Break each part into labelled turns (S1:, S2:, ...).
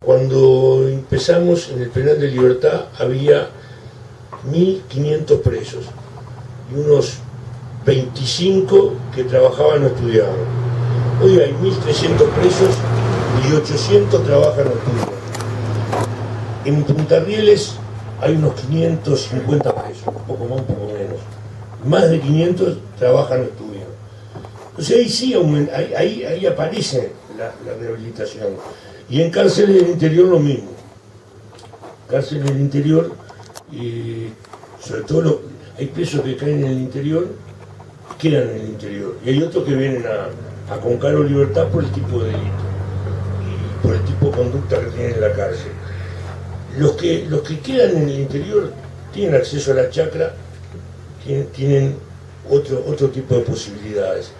S1: Cuando empezamos en el penal de Libertad había 1.500 presos y unos 25 que trabajaban o estudiaban. Hoy hay 1.300 presos y 800 trabajan o estudian. En Punta Rieles hay unos 550 presos, un poco más, un poco menos. Más de 500 trabajan o estudian. Entonces ahí sí ahí aparece la rehabilitación. Y en cárceles del interior lo mismo. Cárceles del interior, sobre todo hay presos que caen en el interior, quedan en el interior. Y hay otros que vienen a Concar o Libertad por el tipo de delito y por el tipo de conducta que tienen en la cárcel. Los que quedan en el interior tienen acceso a la chacra, tienen otro tipo de posibilidades.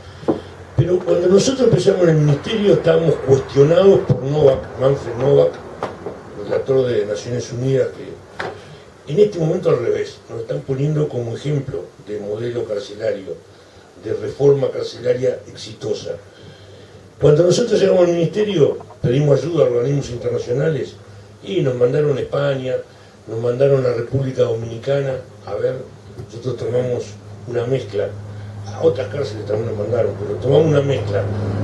S1: Pero cuando nosotros empezamos en el ministerio estábamos cuestionados por Manfred Novak, el relator de Naciones Unidas, que en este momento al revés, nos están poniendo como ejemplo de modelo carcelario, de reforma carcelaria exitosa. Cuando nosotros llegamos al ministerio, pedimos ayuda a organismos internacionales y nos mandaron a España, nos mandaron a República Dominicana. A ver, nosotros tomamos una mezcla. A otras cárceles también nos mandaron, pero tomamos una mezcla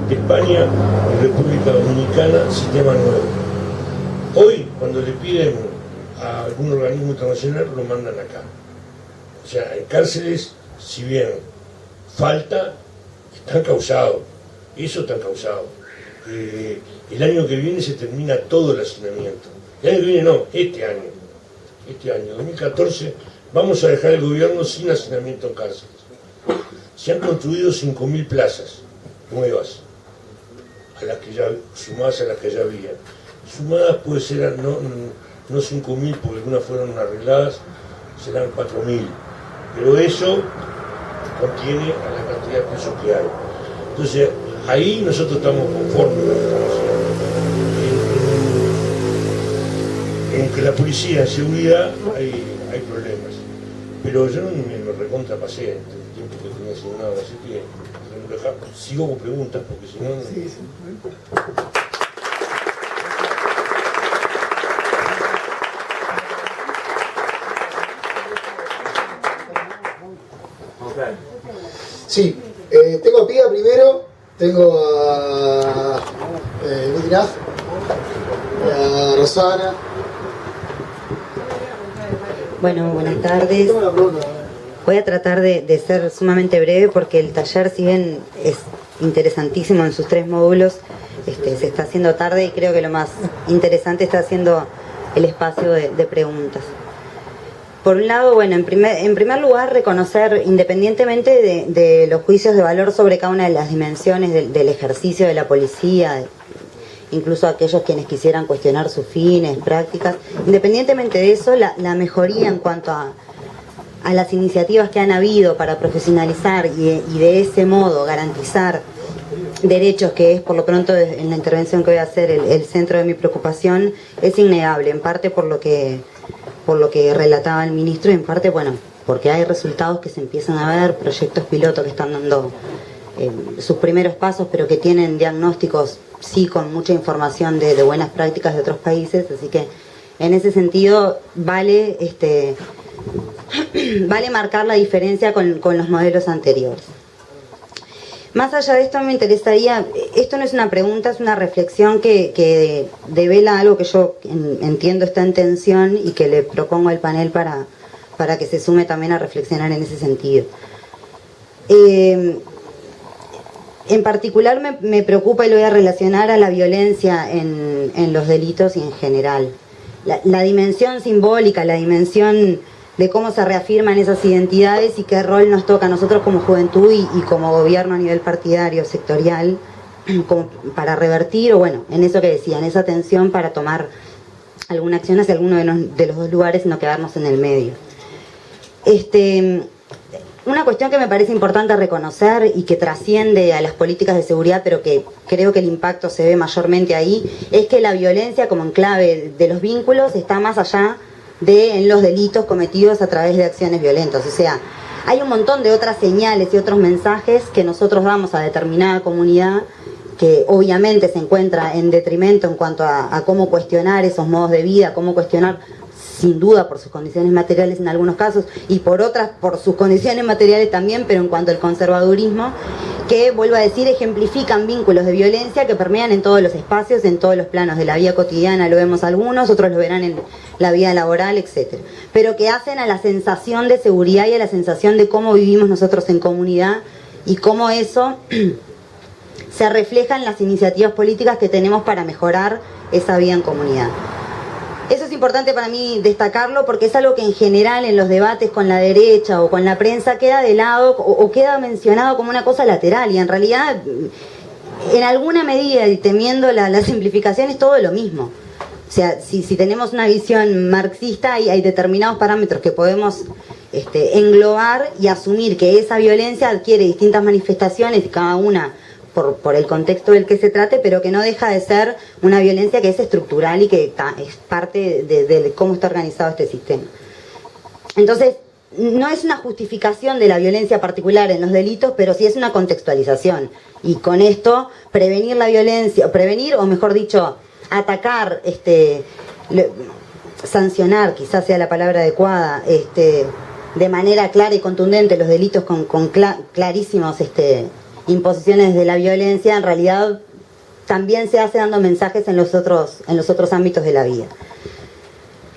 S1: de España y República Dominicana, sistema nuevo. Hoy, cuando le piden a algún organismo internacional, lo mandan acá. O sea, en cárceles, si bien falta, están causados. Eso está causado. El año que viene se termina todo el hacinamiento. El año que viene no, este año, 2014, vamos a dejar el gobierno sin hacinamiento en cárceles. Se han construido 5.000 plazas nuevas, sumadas a las que ya había. Sumadas puede ser no 5.000, porque algunas fueron arregladas, serán 4.000. Pero eso contiene a la cantidad de presos que hay. Entonces, ahí nosotros estamos conformes con lo que estamos haciendo. En que la policía, en seguridad, hay problemas. Pero yo no me recontrapasé el tiempo que tenía asignado, así que sigo con preguntas, porque si no... Sí.
S2: Sí, tengo a Pía primero, tengo a Mitinaz, a Rosana.
S3: Bueno, buenas tardes. Voy a tratar de ser sumamente breve porque el taller, si bien es interesantísimo en sus 3 módulos, se está haciendo tarde y creo que lo más interesante está siendo el espacio de preguntas. Por un lado, bueno, en primer lugar, reconocer, independientemente de los juicios de valor sobre cada una de las dimensiones del ejercicio de la policía, incluso aquellos quienes quisieran cuestionar sus fines, prácticas, independientemente de eso, la mejoría en cuanto a las iniciativas que han habido para profesionalizar y de ese modo garantizar derechos, que es por lo pronto en la intervención que voy a hacer el centro de mi preocupación, es innegable, en parte por lo que relataba el ministro y en parte, bueno, porque hay resultados que se empiezan a ver, proyectos pilotos que están dando sus primeros pasos, pero que tienen diagnósticos, sí, con mucha información de buenas prácticas de otros países, así que en ese sentido vale marcar la diferencia con los modelos anteriores. Más allá de esto me interesaría, esto no es una pregunta, es una reflexión que devela algo que yo entiendo está en tensión y que le propongo al panel para que se sume también a reflexionar en ese sentido. En particular me preocupa, y lo voy a relacionar a la violencia en los delitos y en general. La dimensión simbólica, la dimensión de cómo se reafirman esas identidades y qué rol nos toca a nosotros como juventud y como gobierno a nivel partidario, sectorial, como para revertir, o bueno, en eso que decía, en esa tensión para tomar alguna acción hacia alguno de los 2 lugares y no quedarnos en el medio. Una cuestión que me parece importante reconocer y que trasciende a las políticas de seguridad, pero que creo que el impacto se ve mayormente ahí, es que la violencia como enclave de los vínculos está más allá en los delitos cometidos a través de acciones violentas. O sea, hay un montón de otras señales y otros mensajes que nosotros damos a determinada comunidad que obviamente se encuentra en detrimento en cuanto a cómo cuestionar esos modos de vida, cómo cuestionar, sin duda, por sus condiciones materiales en algunos casos, y por otras, por sus condiciones materiales también, pero en cuanto al conservadurismo, que, vuelvo a decir, ejemplifican vínculos de violencia que permean en todos los espacios, en todos los planos de la vida cotidiana, lo vemos algunos, otros lo verán en la vida laboral, etcétera, pero que hacen a la sensación de seguridad y a la sensación de cómo vivimos nosotros en comunidad y cómo eso se refleja en las iniciativas políticas que tenemos para mejorar esa vida en comunidad. Eso es importante para mí destacarlo porque es algo que en general en los debates con la derecha o con la prensa queda de lado o queda mencionado como una cosa lateral, y en realidad en alguna medida, y temiendo la simplificación, es todo lo mismo. O sea, si tenemos una visión marxista, hay determinados parámetros que podemos englobar y asumir que esa violencia adquiere distintas manifestaciones, cada una por el contexto del que se trate, pero que no deja de ser una violencia que es estructural y que es parte de cómo está organizado este sistema. Entonces, no es una justificación de la violencia particular en los delitos, pero sí es una contextualización. Y con esto, prevenir la violencia, prevenir, o mejor dicho, atacar, sancionar, quizás sea la palabra adecuada, de manera clara y contundente los delitos con clarísimos imposiciones de la violencia, en realidad también se hace dando mensajes en los otros ámbitos de la vida.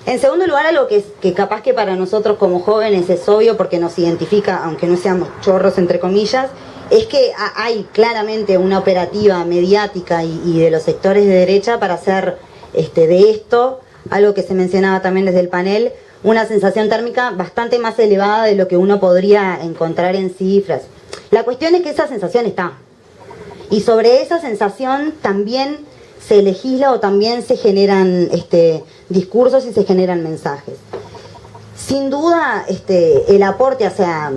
S3: En segundo lugar, algo que capaz que para nosotros como jóvenes es obvio porque nos identifica, aunque no seamos chorros entre comillas, es que hay claramente una operativa mediática y de los sectores de derecha para hacer de esto, algo que se mencionaba también desde el panel, una sensación térmica bastante más elevada de lo que uno podría encontrar en cifras. La cuestión es que esa sensación está. Y sobre esa sensación también se legisla o también se generan discursos y se generan mensajes. Sin duda, el aporte hacia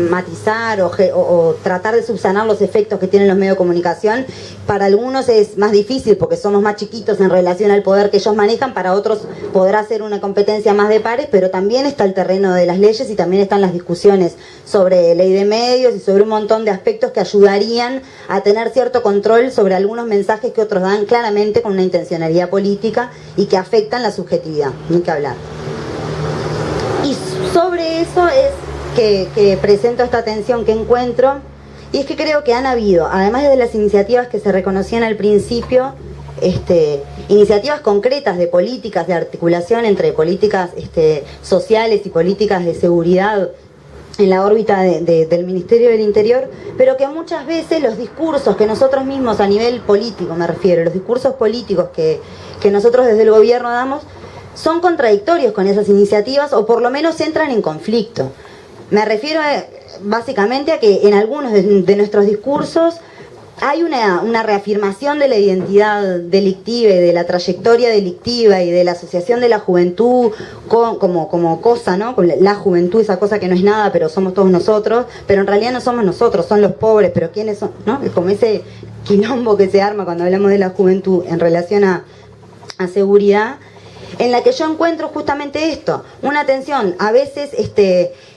S3: matizar o tratar de subsanar los efectos que tienen los medios de comunicación, para algunos es más difícil porque somos más chiquitos en relación al poder que ellos manejan, para otros podrá ser una competencia más de pares, pero también está el terreno de las leyes y también están las discusiones sobre ley de medios y sobre un montón de aspectos que ayudarían a tener cierto control sobre algunos mensajes que otros dan claramente con una intencionalidad política y que afectan la subjetividad, ni que hablar. Y sobre eso es que presento esta tensión que encuentro, y es que creo que han habido, además de las iniciativas que se reconocían al principio, iniciativas concretas de políticas de articulación entre políticas sociales y políticas de seguridad en la órbita del Ministerio del Interior, pero que muchas veces los discursos que nosotros mismos a nivel político, me refiero, los discursos políticos que nosotros desde el gobierno damos, son contradictorios con esas iniciativas o por lo menos entran en conflicto. Me refiero básicamente a que en algunos de nuestros discursos hay una reafirmación de la identidad delictiva y de la trayectoria delictiva y de la asociación de la juventud como cosa, ¿no? Con la juventud, esa cosa que no es nada, pero somos todos nosotros, pero en realidad no somos nosotros, son los pobres, pero ¿quiénes son? ¿No? Es como ese quilombo que se arma cuando hablamos de la juventud en relación a seguridad, en la que yo encuentro justamente esto, una tensión. A veces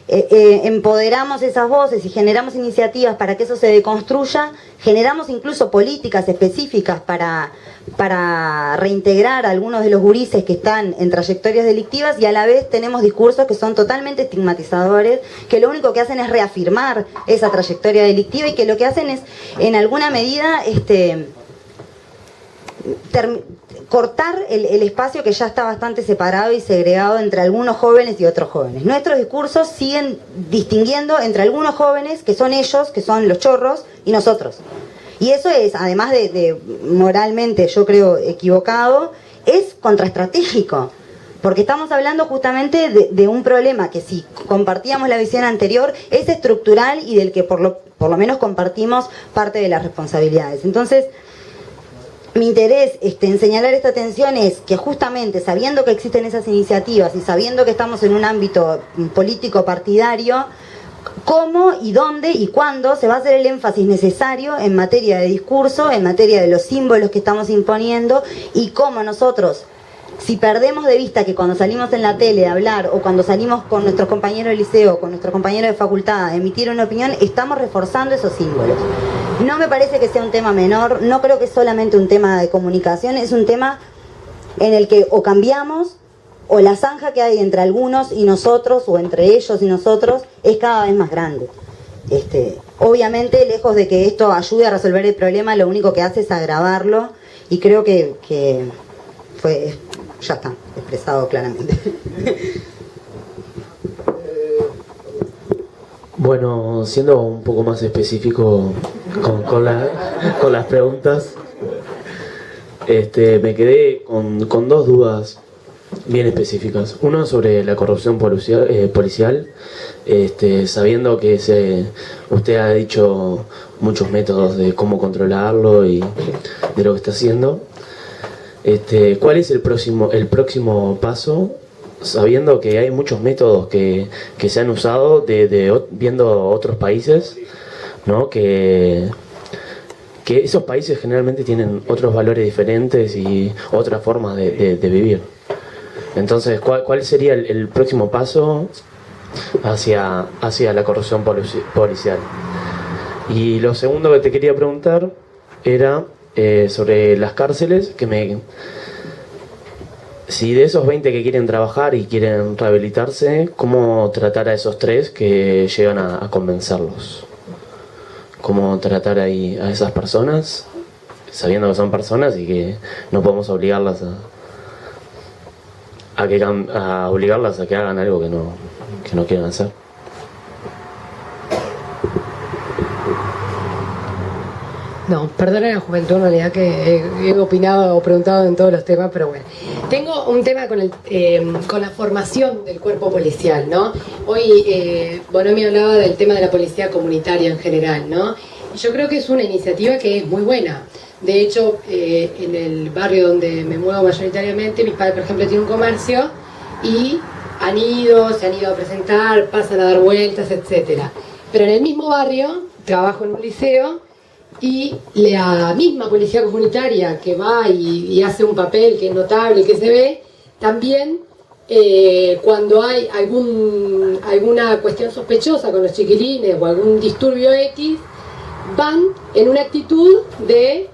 S3: empoderamos esas voces y generamos iniciativas para que eso se deconstruya, generamos incluso políticas específicas para reintegrar a algunos de los gurises que están en trayectorias delictivas, y a la vez tenemos discursos que son totalmente estigmatizadores, que lo único que hacen es reafirmar esa trayectoria delictiva y que lo que hacen es, en alguna medida, cortar el espacio que ya está bastante separado y segregado entre algunos jóvenes y otros jóvenes. Nuestros discursos siguen distinguiendo entre algunos jóvenes, que son ellos, que son los chorros, y nosotros. Y eso es, además de moralmente, yo creo, equivocado, es contraestratégico. Porque estamos hablando justamente de un problema que, si compartíamos la visión anterior, es estructural y del que por lo menos compartimos parte de las responsabilidades. Entonces, mi interés en señalar esta tensión es que justamente sabiendo que existen esas iniciativas y sabiendo que estamos en un ámbito político partidario, cómo y dónde y cuándo se va a hacer el énfasis necesario en materia de discurso, en materia de los símbolos que estamos imponiendo, y cómo nosotros, si perdemos de vista que cuando salimos en la tele a hablar o cuando salimos con nuestros compañeros de liceo, con nuestros compañeros de facultad a emitir una opinión, estamos reforzando esos símbolos. No me parece que sea un tema menor, no creo que es solamente un tema de comunicación, es un tema en el que o cambiamos o la zanja que hay entre algunos y nosotros o entre ellos y nosotros es cada vez más grande. Obviamente, lejos de que esto ayude a resolver el problema, lo único que hace es agravarlo y creo que fue, ya está, expresado claramente.
S4: Bueno, siendo un poco más específico con las preguntas, me quedé con dos dudas bien específicas. Uno sobre la corrupción policial, sabiendo que usted ha dicho muchos métodos de cómo controlarlo y de lo que está haciendo. ¿Cuál es el próximo paso? Sabiendo que hay muchos métodos que se han usado viendo otros países, ¿no? Que esos países generalmente tienen otros valores diferentes y otras formas de vivir. Entonces, ¿cuál sería el próximo paso hacia la corrupción policial? Y lo segundo que te quería preguntar era sobre las cárceles, si de esos 20 que quieren trabajar y quieren rehabilitarse, ¿cómo tratar a esos 3 que llegan a convencerlos? ¿Cómo tratar ahí a esas personas, sabiendo que son personas y que no podemos obligarlas a obligarlas a que hagan algo que no quieren hacer?
S5: No, perdona la juventud, en realidad que he opinado o preguntado en todos los temas, pero bueno. Tengo un tema con la formación del cuerpo policial, ¿no? Hoy Bonomi hablaba del tema de la policía comunitaria en general, ¿no? Yo creo que es una iniciativa que es muy buena. De hecho, en el barrio donde me muevo mayoritariamente, mis padres, por ejemplo, tienen un comercio y se han ido a presentar, pasan a dar vueltas, etcétera. Pero en el mismo barrio, trabajo en un liceo, y la misma policía comunitaria que va y hace un papel que es notable, que se ve, también cuando hay alguna cuestión sospechosa con los chiquilines o algún disturbio X, van en una actitud de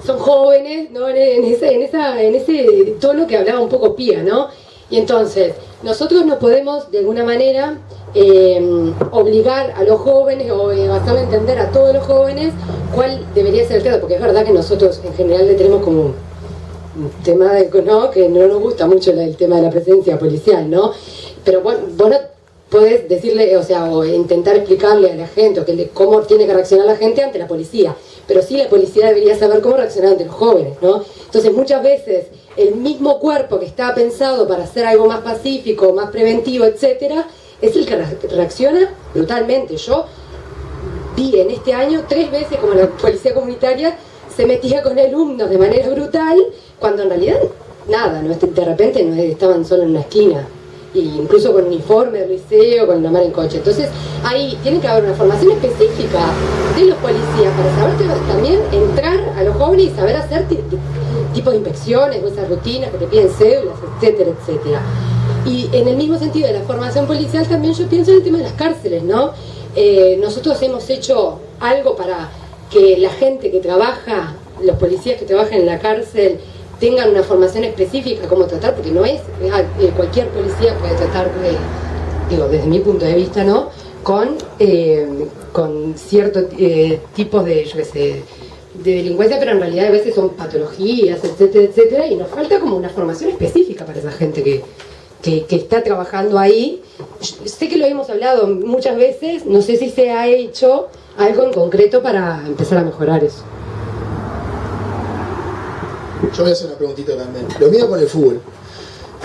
S5: son jóvenes, ¿no? en ese tono que hablaba un poco Pía, ¿no? Y entonces nosotros nos podemos de alguna manera obligar a los jóvenes o hacerle entender a todos los jóvenes cuál debería ser el trato, porque es verdad que nosotros en general le tenemos como un tema ¿no? que no nos gusta mucho el tema de la presencia policial, ¿no? Pero vos no podés decirle, o intentar explicarle a la gente cómo tiene que reaccionar la gente ante la policía, pero sí la policía debería saber cómo reaccionar ante los jóvenes, ¿no? Entonces muchas veces el mismo cuerpo que está pensado para hacer algo más pacífico, más preventivo, etcétera, es el que reacciona brutalmente. Yo vi en este año 3 veces como la policía comunitaria se metía con alumnos de manera brutal, cuando en realidad nada, ¿no? De repente no estaban solo en una esquina, e incluso con uniforme del liceo, con la mar en coche. Entonces ahí tiene que haber una formación específica de los policías para saber también entrar a los jóvenes y saber hacer tipos de inspecciones o esas rutinas que te piden cédulas, etcétera, etcétera. Y en el mismo sentido de la formación policial también yo pienso en el tema de las cárceles, ¿no? Nosotros hemos hecho algo para que la gente que trabaja, los policías que trabajan en la cárcel, tengan una formación específica cómo tratar, porque no es cualquier policía puede tratar, desde mi punto de vista, ¿no? Con ciertos tipos de delincuencia, pero en realidad a veces son patologías, etcétera, etcétera, y nos falta como una formación específica para esa gente que está trabajando ahí. Sé que lo hemos hablado muchas veces, no sé si se ha hecho algo en concreto para empezar a mejorar eso.
S2: Yo voy a hacer una preguntita también. Lo mío con el fútbol.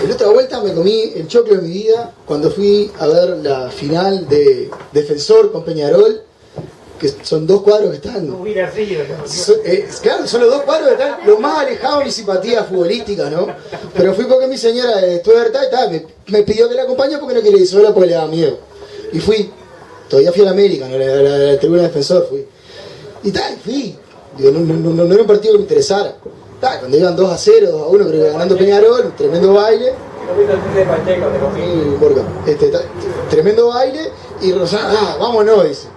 S2: La otra vuelta me comí el choclo de mi vida cuando fui a ver la final de Defensor con Peñarol, que son 2 cuadros que están... claro, son los 2 cuadros que están lo más alejados de mi simpatía futbolística, ¿no? pero fui porque mi señora de tuerta me pidió que la acompañe porque no quería ir sola porque le daba miedo. Y fui. Todavía fui a la América, ¿no? la tribuna Defensor fui. Y fui. Digo, no era un partido que me interesara. Cuando iban 2-0, 2-1, creo que iba ganando Peñarol, un tremendo baile. Sí, Borja. Tremendo baile y Rosana, vámonos, dice.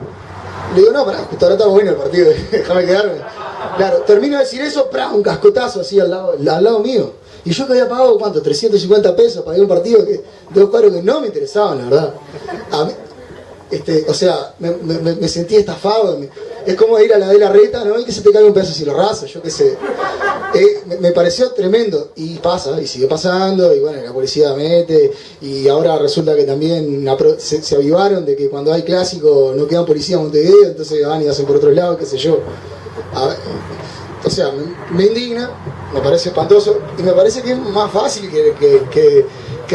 S2: Le digo, no, pará, justo ahora está bueno el partido, déjame quedarme. Claro, termino de decir eso, un cascotazo así al lado mío. Y yo que había pagado, ¿cuánto? 350 pesos para ir a un partido de dos cuadros que no me interesaban, la verdad. A mí, o sea, me sentí estafado. Es como ir a la de la reta, ¿no? Y que se te caiga un pedazo si lo raso, yo qué sé. Me pareció tremendo. Y pasa, y sigue pasando, y bueno, la policía mete. Y ahora resulta que también se avivaron de que cuando hay clásico no quedan policías en Montevideo, entonces van y hacen por otro lado, qué sé yo. O sea, me indigna, me parece espantoso, y me parece que es más fácil que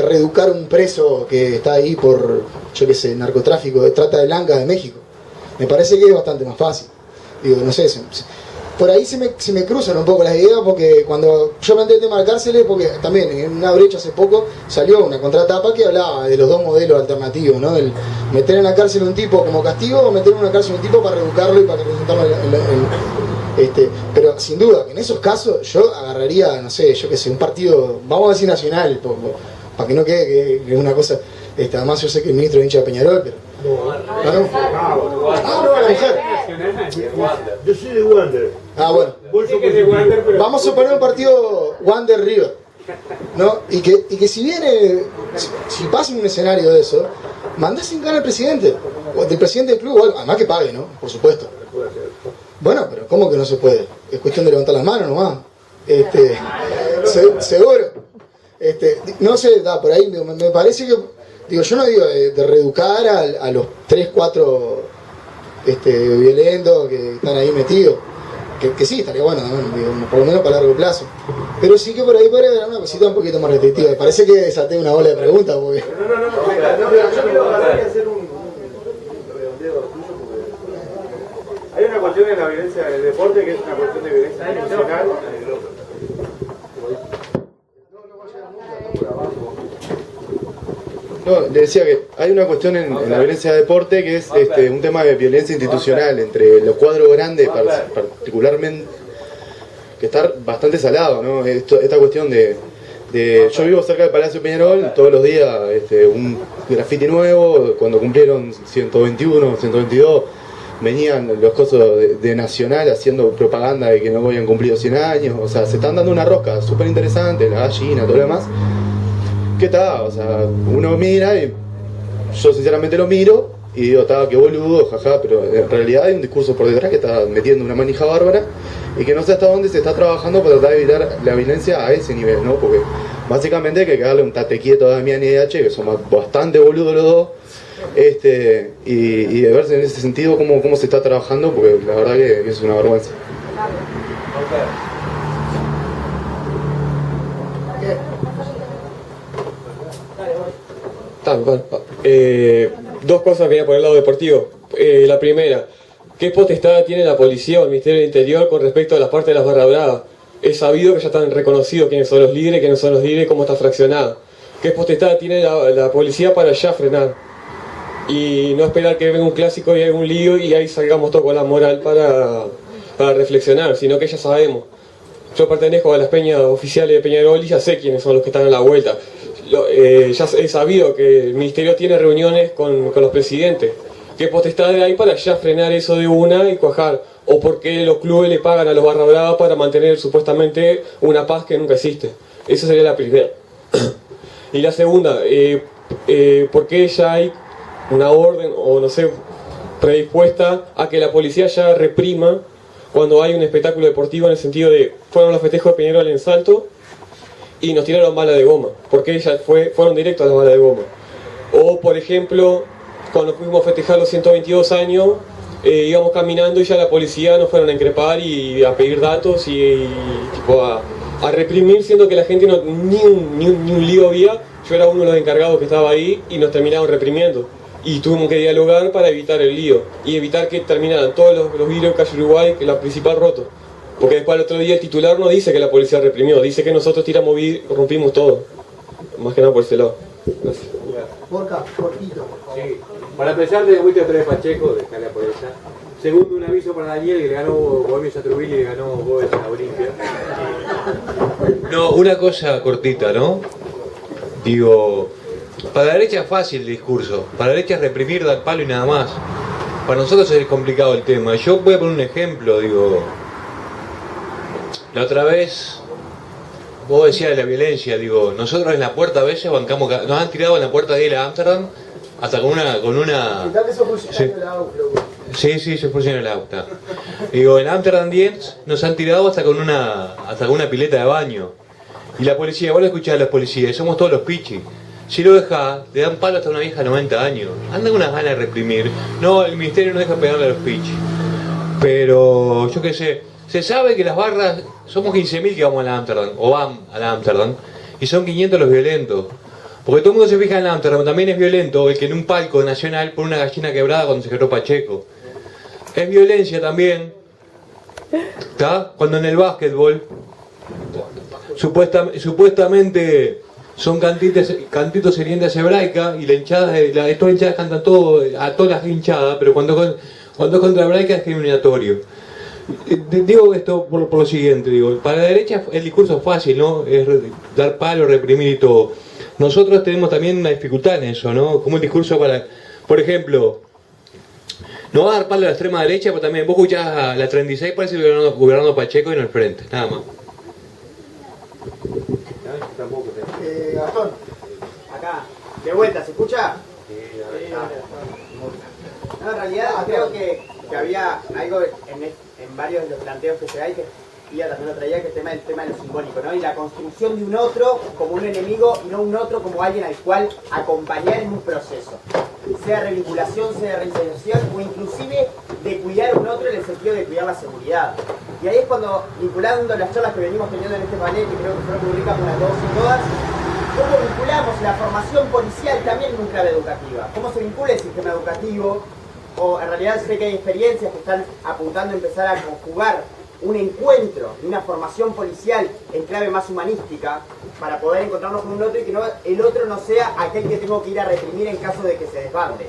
S2: reeducar un preso que está ahí por, yo qué sé, narcotráfico, de trata de blancas de México. Me parece que es bastante más fácil. Digo, no sé, por ahí se me cruzan un poco las ideas, porque cuando yo planteé el tema de cárceles, porque también en una brecha hace poco salió una contratapa que hablaba de los dos modelos alternativos, ¿no? El meter en la cárcel a un tipo como castigo, o meter en una cárcel a un tipo para reeducarlo y para presentarlo pero sin duda, que en esos casos yo agarraría, no sé, yo qué sé, un partido, vamos a decir nacional, para que no quede que es una cosa. Además yo sé que el ministro es hincha de Peñarol, pero... No, la mujer.
S1: Yo soy de Wander.
S2: Bueno. Vamos a suponer un partido Wander River, ¿no? Y que si viene, si pasa un escenario de eso, mandás en cara al presidente, o del presidente del club, o algo, además que pague, ¿no? Por supuesto. Bueno, pero ¿cómo que no se puede? Es cuestión de levantar las manos nomás. Seguro. No sé, por ahí me parece que, digo, yo no digo de reeducar a los 3-4 violentos que están ahí metidos, que sí, estaría bueno también, digo, por lo menos para largo plazo. Pero sí que por ahí podría haber una cosita un poquito más restrictiva. Me parece que desaté una bola de preguntas, porque...
S6: Hay una cuestión en la violencia del deporte que es una cuestión de violencia institucional. No, le decía que hay una cuestión en la violencia del deporte que es un tema de violencia institucional entre los cuadros grandes, particularmente, que está bastante salado, ¿no? Esta cuestión de yo vivo cerca del Palacio Peñarol, todos los días un grafiti nuevo, cuando cumplieron 121, 122, venían los cosos de Nacional haciendo propaganda de que no habían cumplido 100 años, o sea, se están dando una rosca súper interesante, la gallina, todo lo demás. ¿Qué tal? O sea, uno mira y yo sinceramente lo miro y digo, qué boludo, jaja, pero en realidad hay un discurso por detrás que está metiendo una manija bárbara y que no sé hasta dónde se está trabajando para tratar de evitar la violencia a ese nivel, ¿no? Porque básicamente hay que darle un tate quieto a Damián y H, que son bastante boludos los dos, y de verse en ese sentido cómo se está trabajando, porque la verdad que es una vergüenza.
S7: Dos cosas que por el lado deportivo. La primera, ¿qué potestad tiene la policía o el Ministerio del Interior con respecto a las partes de las barra bravas? Es sabido que ya están reconocidos quiénes son los líderes, quiénes son los líderes, cómo está fraccionada. ¿Qué potestad tiene la policía para ya frenar? Y no esperar que venga un clásico y haya un lío y ahí salgamos todos con la moral para reflexionar, sino que ya sabemos. Yo pertenezco a las peñas oficiales de Peñarol y ya sé quiénes son los que están a la vuelta. Ya he sabido que el ministerio tiene reuniones con los presidentes. ¿Qué potestad hay para ya frenar eso de una y cuajar? ¿O por qué los clubes le pagan a los barra bravas para mantener supuestamente una paz que nunca existe? Esa sería la primera. Y la segunda, ¿por qué ya hay una orden, o no sé, predispuesta a que la policía ya reprima cuando hay un espectáculo deportivo, en el sentido de, fueron los festejos de Peñarol en Salto y nos tiraron balas de goma? ¿Por qué ya fueron directos a las balas de goma? O, por ejemplo, cuando fuimos a festejar los 122 años, íbamos caminando y ya la policía nos fueron a increpar y a pedir datos y tipo a reprimir, siendo que la gente ni un lío había. Yo era uno de los encargados que estaba ahí y nos terminaron reprimiendo. Y tuvimos que dialogar para evitar el lío y evitar que terminaran todos los vidrios de Calle Uruguay, que la principal roto. Porque después el otro día el titular no dice que la policía reprimió, dice que nosotros rompimos todo. Más que nada por ese lado.
S2: Borca, cortito.
S8: Sí. Para empezar, te fuiste otra vez Pacheco, dejarla por esa. Segundo, un aviso para Daniel, que le ganó Bohemio Satrubili y le ganó Boves a Olimpia. No, una cosa cortita, ¿no? Digo, para la derecha es fácil el discurso. Para la derecha es reprimir, dar palo y nada más. Para nosotros es complicado el tema. Yo voy a poner un ejemplo, digo. La otra vez, vos decías de la violencia, digo, nosotros en la puerta a veces bancamos, nos han tirado en la puerta de la Amsterdam, hasta con una...
S2: ¿Qué tal que sos funcionario
S8: Sí.
S2: de la AUF, loco?
S8: Sí, se funciona el auto. Digo, en Amsterdam 10 nos han tirado hasta con una pileta de baño. Y la policía, vos lo escuchás a los policías, somos todos los pichis. Si lo dejás, le dan palo hasta una vieja de 90 años. Anda unas ganas de reprimir. No, el ministerio no deja pegarle a los pichis. Pero, yo qué sé, se sabe que las barras, somos 15.000 que vamos a la Amsterdam, o van a la Amsterdam, y son 500 los violentos. Porque todo el mundo se fija en la Amsterdam, también es violento el que en un palco nacional pone una gallina quebrada cuando se quebró Pacheco. Es violencia también, ¿está? Cuando en el básquetbol supuestamente son cantitos hirientes hebraicas y la hinchada, todas las hinchadas cantan todo, a todas las hinchadas, pero cuando es contra hebraica es discriminatorio. Digo esto por lo siguiente, digo, para la derecha el discurso es fácil, ¿no? Es dar palo, reprimir y todo. Nosotros tenemos también una dificultad en eso, ¿no? Como el discurso para, por ejemplo, no va a dar palo a la extrema derecha, pero también vos escuchás a la 36, parece gobernando Pacheco y en el frente, nada más.
S2: Gastón.
S9: Acá, de vuelta, ¿se escucha? No, en realidad creo que había algo en varios de los planteos que se hay que Ia también lo traía, que el tema de lo simbólico, ¿no? Y la construcción de un otro como un enemigo y no un otro como alguien al cual acompañar en un proceso. Sea revinculación, sea reinserción o inclusive de cuidar a un otro en el sentido de cuidar la seguridad. Y ahí es cuando, vinculando las charlas que venimos teniendo en este panel, que creo que fueron muy ricas para todos y todas, ¿cómo vinculamos la formación policial también en un clave educativa? ¿Cómo se vincula el sistema educativo? O en realidad sé que hay experiencias que están apuntando a empezar a conjugar un encuentro y una formación policial en clave más humanística para poder encontrarnos con un otro y que no, el otro no sea aquel que tengo que ir a reprimir en caso de que se desbande.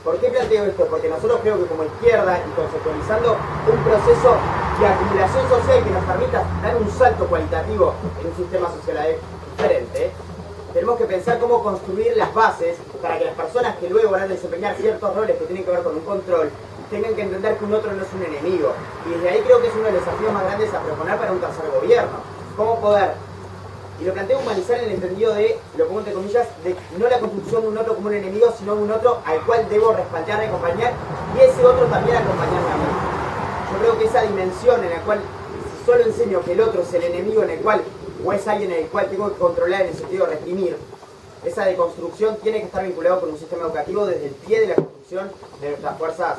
S9: ¿Por qué planteo esto? Porque nosotros creo que como izquierda y conceptualizando un proceso de acumulación social que nos permita dar un salto cualitativo en un sistema social diferente, tenemos que pensar cómo construir las bases para que las personas que luego van a desempeñar ciertos roles que tienen que ver con un control tengan que entender que un otro no es un enemigo. Y desde ahí creo que es uno de los desafíos más grandes a proponer para un tercer gobierno. Cómo poder, y lo planteo humanizar en el entendido de, lo pongo entre comillas, de no la construcción de un otro como un enemigo, sino un otro al cual debo respaldar y acompañar, y ese otro también acompañarme a mí. Yo creo que esa dimensión en la cual, si solo enseño que el otro es el enemigo en el cual, o es alguien en el cual tengo que controlar en el sentido de reprimir, esa deconstrucción tiene que estar vinculado con un sistema educativo desde el pie de la construcción de nuestras fuerzas,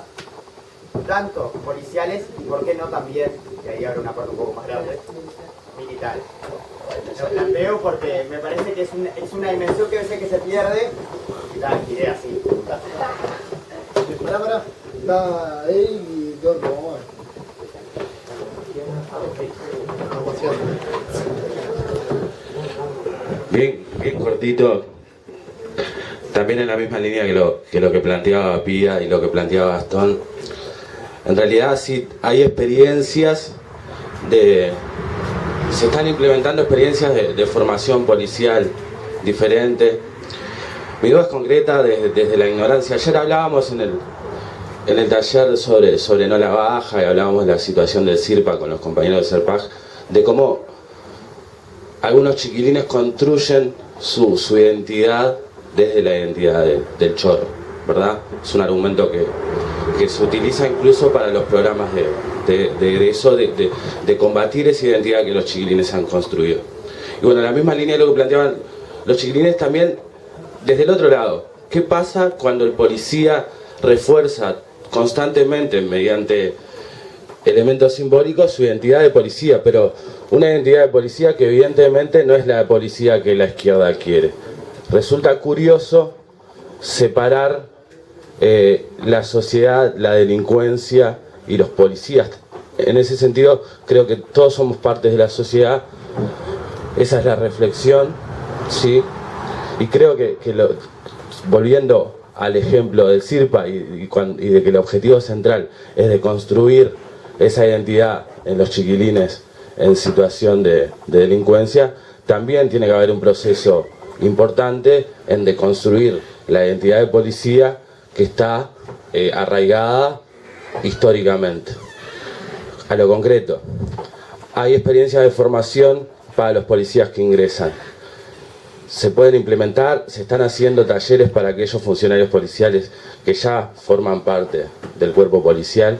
S9: tanto policiales y por qué no también, y ahí abre una parte un poco más grande, militares. Lo planteo porque me parece que es una dimensión que a veces que se pierde y la idea así.
S2: Pará. Está él y Dorco, vamos a ver.
S10: Bien cortito. También en la misma línea que lo que planteaba Pía y lo que planteaba Gastón. En realidad sí hay experiencias se están implementando experiencias de formación policial diferente. Mi duda es concreta desde la ignorancia. Ayer hablábamos en el taller sobre No la Baja y hablábamos de la situación del CIRPA con los compañeros de CERPAG, de cómo algunos chiquilines construyen su identidad desde la identidad del chorro, ¿verdad? Es un argumento que se utiliza incluso para los programas de eso, de combatir esa identidad que los chiquilines han construido. Y bueno, en la misma línea de lo que planteaban los chiquilines también, desde el otro lado, ¿qué pasa cuando el policía refuerza constantemente mediante elementos simbólicos su identidad de policía, pero una identidad de policía que evidentemente no es la de policía que la izquierda quiere? Resulta curioso separar la sociedad, la delincuencia y los policías. En ese sentido, creo que todos somos parte de la sociedad. Esa es la reflexión, ¿sí? Y creo que volviendo al ejemplo del CIRPA y de que el objetivo central es de construir esa identidad en los chiquilines en situación de delincuencia, también tiene que haber un proceso importante en deconstruir la identidad de policía que está arraigada históricamente. A lo concreto, hay experiencias de formación para los policías que ingresan. Se pueden implementar, se están haciendo talleres para aquellos funcionarios policiales que ya forman parte del cuerpo policial.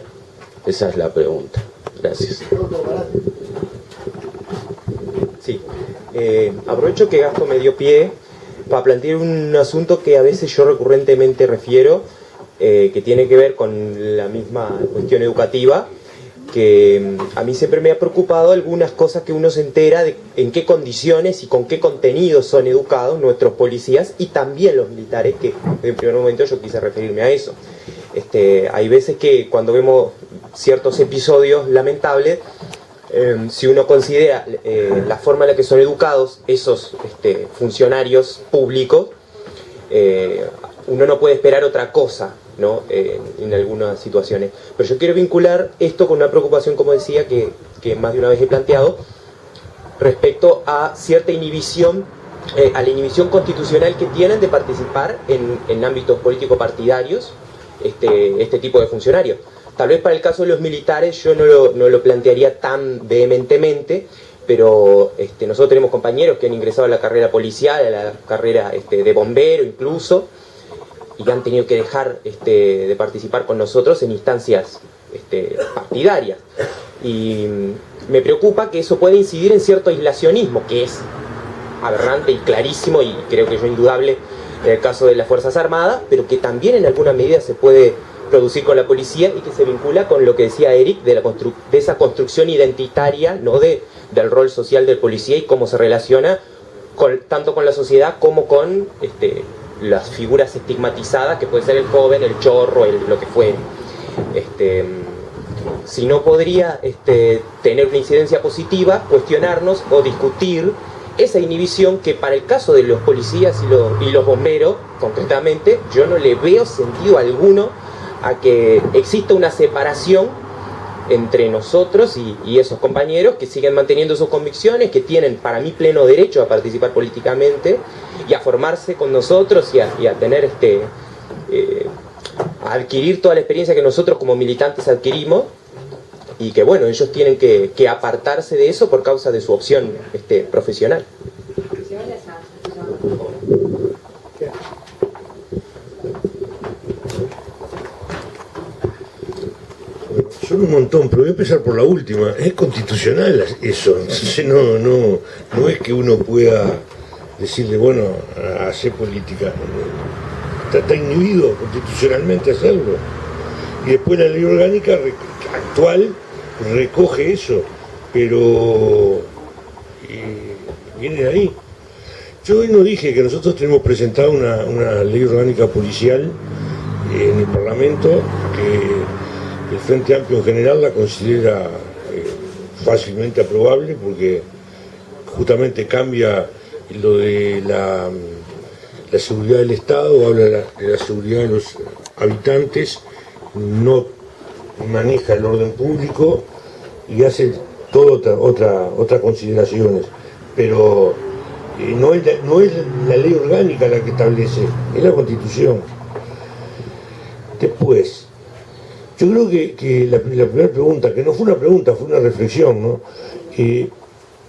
S10: Esa es la pregunta. Gracias.
S11: Sí, aprovecho que Gasto me dio pie para plantear un asunto que a veces yo recurrentemente refiero, que tiene que ver con la misma cuestión educativa, que a mí siempre me ha preocupado algunas cosas que uno se entera de en qué condiciones y con qué contenidos son educados nuestros policías y también los militares, que en primer momento yo quise referirme a eso. Hay veces que cuando vemos ciertos episodios lamentables, si uno considera la forma en la que son educados esos funcionarios públicos, uno no puede esperar otra cosa, ¿no? En algunas situaciones. Pero yo quiero vincular esto con una preocupación, como decía, que más de una vez he planteado, respecto a cierta inhibición, a la inhibición constitucional que tienen de participar en ámbitos político-partidarios este tipo de funcionarios. Tal vez para el caso de los militares yo no lo plantearía tan vehementemente, pero nosotros tenemos compañeros que han ingresado a la carrera policial, a la carrera de bombero incluso, y han tenido que dejar de participar con nosotros en instancias partidarias. Y me preocupa que eso pueda incidir en cierto aislacionismo, que es aberrante y clarísimo, y creo que es indudable en el caso de las Fuerzas Armadas, pero que también en alguna medida se puede producir con la policía y que se vincula con lo que decía Eric de esa construcción identitaria, ¿no? del rol social del policía y cómo se relaciona tanto con la sociedad como con las figuras estigmatizadas, que puede ser el joven, el chorro, lo que fuere. Si no podría tener una incidencia positiva, cuestionarnos o discutir esa inhibición que para el caso de los policías y los bomberos, concretamente, yo no le veo sentido alguno a que exista una separación entre nosotros y esos compañeros que siguen manteniendo sus convicciones, que tienen para mí pleno derecho a participar políticamente y a formarse con nosotros y a tener a adquirir toda la experiencia que nosotros como militantes adquirimos, y que bueno, ellos tienen que apartarse de eso por causa de su opción profesional.
S1: Son un montón, pero voy a empezar por la última. Es constitucional eso, entonces no es que uno pueda decirle, bueno, hacer política. Está inhibido constitucionalmente hacerlo. Y después la ley orgánica actual recoge eso, pero viene de ahí. Yo hoy no dije que nosotros tenemos presentado una ley orgánica policial en el Parlamento, que el Frente Amplio en general la considera fácilmente aprobable, porque justamente cambia lo de la seguridad del Estado, habla de la seguridad de los habitantes, no maneja el orden público y hace otras consideraciones, pero no es la ley orgánica la que establece, es la Constitución. Después, yo creo que la primera pregunta, que no fue una pregunta, fue una reflexión, ¿no?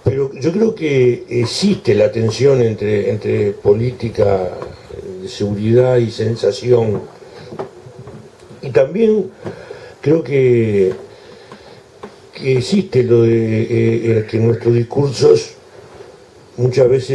S1: Pero yo creo que existe la tensión entre política de seguridad y sensación, y también creo que existe lo de que nuestros discursos muchas veces